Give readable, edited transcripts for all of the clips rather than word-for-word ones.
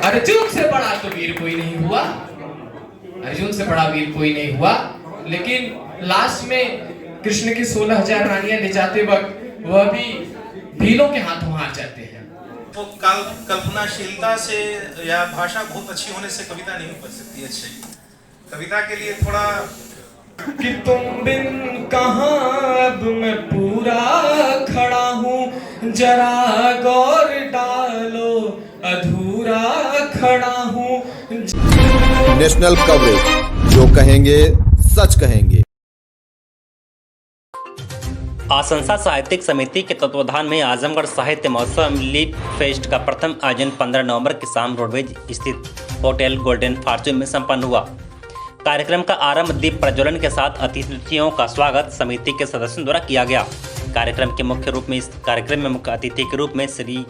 अर्जुन से बड़ा तो वीर कोई नहीं हुआ, अर्जुन से बड़ा वीर कोई नहीं हुआ। लेकिन लास्ट में कृष्ण की 16,000 रानियां ले जाते वक्त वह भी भीलों के हाथों हार जाते हैं। वो कल्पनाशीलता से या भाषा बहुत अच्छी होने से कविता नहीं बन सकती अच्छी। कविता के लिए थोड़ा कि तुम बिन कहाँ अब मैं पूरा खड़ा हूँ, जरा गौर डालो अधूरा खड़ा हूँ। नेशनल कवरेज, जो कहेंगे सच कहेंगे। आसंसा साहित्यिक समिति के तत्वाधान में आजमगढ़ साहित्य महोत्सव लिट फेस्ट का प्रथम आयोजन 15 नवंबर की शाम रोडवेज स्थित होटल गोल्डन फॉर्च्यून में संपन्न हुआ। कार्यक्रम का आरंभ दीप प्रज्वलन के साथ अतिथियों का स्वागत समिति के सदस्यों द्वारा किया गया। कार्यक्रम के मुख्य अतिथि के रूप में श्री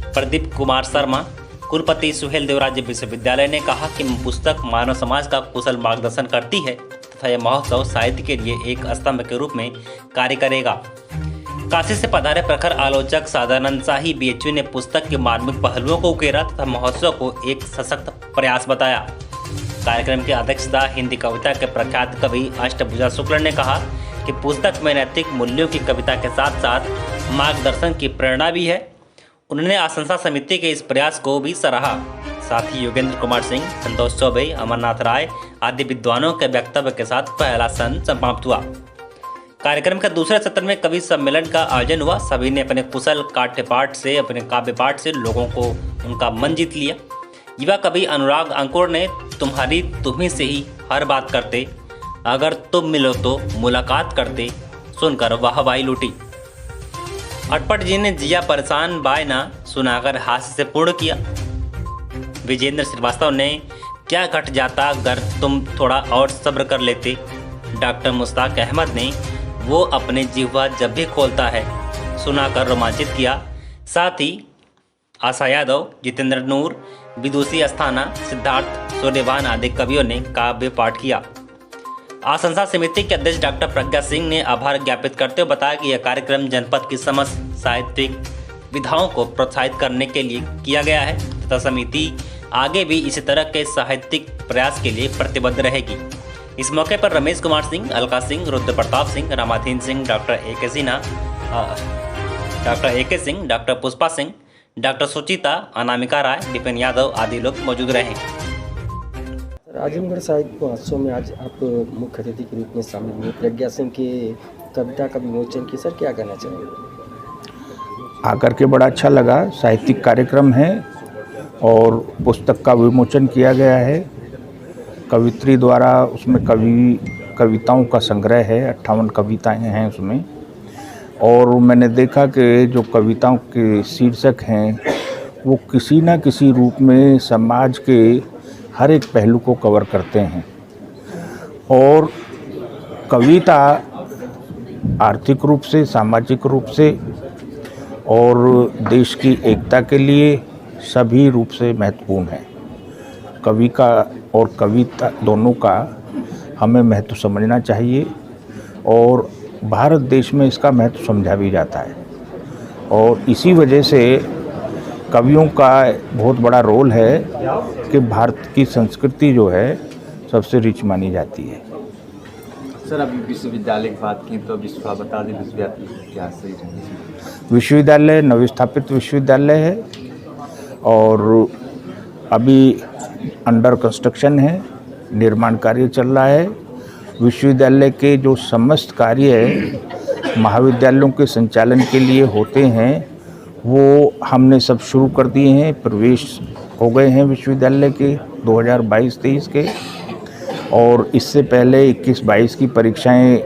प्रदीप कुमार शर्मा, कुलपति सुहेल देवराज विश्वविद्यालय ने कहा कि पुस्तक मानव समाज का कुशल मार्गदर्शन करती है तथा यह महोत्सव साहित्य के लिए एक स्तंभ के रूप में कार्य करेगा। काशी से पधारे प्रखर आलोचक सादानंद शाही बीएचयू ने पुस्तक के मार्मिक पहलुओं को उकेरा तथा महोत्सव को एक सशक्त प्रयास बताया। कार्यक्रम की अध्यक्षता हिंदी कविता के प्रख्यात कवि अष्टभुजा शुक्ल ने कहा कि पुस्तक में नैतिक मूल्यों की कविता के साथ साथ मार्गदर्शन की प्रेरणा भी है। उन्होंने आसंसा समिति के इस प्रयास को भी सराहा। साथ ही योगेंद्र कुमार सिंह, संतोष चौबे, अमरनाथ राय आदि विद्वानों के वक्तव्य के साथ पहला सत्र समाप्त हुआ। कार्यक्रम के दूसरे सत्र में कवि सम्मेलन का आयोजन हुआ। सभी ने अपने कुशल काठ्यपाठ से, अपने काव्य पाठ से लोगों को उनका मन जीत लिया। युवा कवि अनुराग अंकुर ने तुम्हारी तुम्ही से ही हर बात करते, अगर तुम मिलो तो मुलाकात करते सुनकर वाहवाही लूटी। अटपट जी ने जिया परेशान बायना सुनाकर हास्य से पूर्ण किया। विजेंद्र श्रीवास्तव ने क्या घट जाता अगर तुम थोड़ा और सब्र कर लेते। डॉक्टर मुश्ताक अहमद ने वो अपने जिह्वा जब भी खोलता है सुनाकर रोमांचित किया। साथ ही आशा यादव, जितेंद्र नूर, विदुषी अस्थाना, सिद्धार्थ सूर्यवान आदि कवियों ने काव्य पाठ किया। आसंसा समिति के अध्यक्ष डॉक्टर प्रज्ञा सिंह ने आभार ज्ञापित करते हुए बताया कि यह कार्यक्रम जनपद की समस्त साहित्यिक विधाओं को प्रोत्साहित करने के लिए किया गया है तथा समिति आगे भी इसी तरह के साहित्यिक प्रयास के लिए प्रतिबद्ध रहेगी। इस मौके पर Ramesh Kumar Singh, Alka Singh, Rudra Pratap Singh, Ramadhin Singh, doctor A K. Singh, doctor Pushpa Singh, doctor Suchita, Anamika Rai, Vipin Yadav आदि लोग मौजूद रहे। आजमगढ़ साहित्य महोत्सव में आज आप मुख्य अतिथि के रूप में शामिल हुए। प्रज्ञा सिंह की कविता का विमोचन की, सर क्या कहना चाहेंगे? आकर के बड़ा अच्छा लगा। साहित्यिक कार्यक्रम है और पुस्तक का विमोचन किया गया है। कवित्री द्वारा उसमें कविताओं का संग्रह है, 58 कविताएं हैं उसमें। और मैंने देखा कि जो कविताओं के शीर्षक हैं वो किसी न किसी रूप में समाज के हर एक पहलू को कवर करते हैं। और कविता आर्थिक रूप से, सामाजिक रूप से और देश की एकता के लिए सभी रूप से महत्वपूर्ण है। कवि का और कविता दोनों का हमें महत्व समझना चाहिए और भारत देश में इसका महत्व समझा भी जाता है। और इसी वजह से कवियों का बहुत बड़ा रोल है कि भारत की संस्कृति जो है सबसे रिच मानी जाती है। सर, अभी विश्वविद्यालय की बात की तो बता दें विश्वविद्यालय क्या सही है? विश्वविद्यालय नवस्थापित विश्वविद्यालय है और अभी अंडर कंस्ट्रक्शन है, निर्माण कार्य चल रहा है। विश्वविद्यालय के जो समस्त कार्य महाविद्यालयों के संचालन के लिए होते हैं वो हमने सब शुरू कर दिए हैं। प्रवेश हो गए हैं विश्वविद्यालय के 2022-23 के, और इससे पहले 21-22 की परीक्षाएं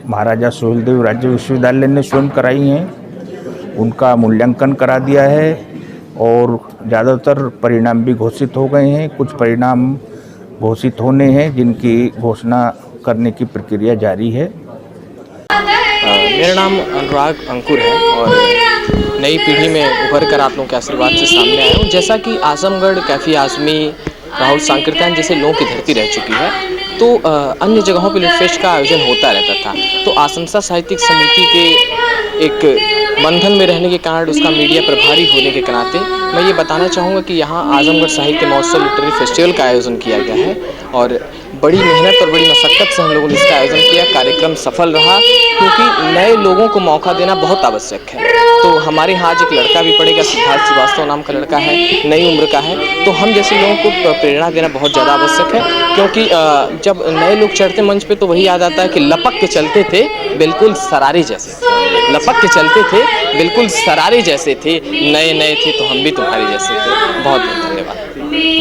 महाराजा सुहेलदेव राज्य विश्वविद्यालय ने स्वयं कराई हैं। उनका मूल्यांकन करा दिया है और ज़्यादातर परिणाम भी घोषित हो गए हैं। कुछ परिणाम घोषित होने हैं जिनकी घोषणा करने की प्रक्रिया जारी है। मेरा नाम अनुराग अंकुर है और नई पीढ़ी में उभर कर आप लोगों के आशीर्वाद से सामने आया हूँ। जैसा कि आजमगढ़, कैफी आजमी, राहुल सांकृत्यायन जैसे लोगों की धरती रह चुकी है, तो अन्य जगहों पर लिटफेस्ट का आयोजन होता रहता था। तो आसंसा साहित्यिक समिति के एक बंधन में रहने के कारण, उसका मीडिया प्रभारी होने के नाते मैं ये बताना चाहूँगा कि यहाँ आजमगढ़ साहित्य महोत्सव लिटरेरी फेस्टिवल का आयोजन किया गया है और बड़ी मेहनत और बड़ी मशक्क़त से हम लोगों ने इसका आयोजन किया। कार्यक्रम सफल रहा क्योंकि नए लोगों को मौका देना बहुत आवश्यक है। तो हमारे यहाँ आज एक लड़का भी पढ़ेगा, सिद्धार्थ श्रीवास्तव नाम का लड़का है, नई उम्र का है। तो हम जैसे लोगों को प्रेरणा देना बहुत ज़्यादा आवश्यक है क्योंकि जब नए लोग चढ़ते मंच पे तो वही याद आता है कि लपक के चलते थे बिल्कुल सरारे जैसे, लपक के चलते थे बिल्कुल सरारे जैसे थे, नए नए थे तो हम भी तुम्हारे जैसे थे। बहुत बहुत धन्यवाद।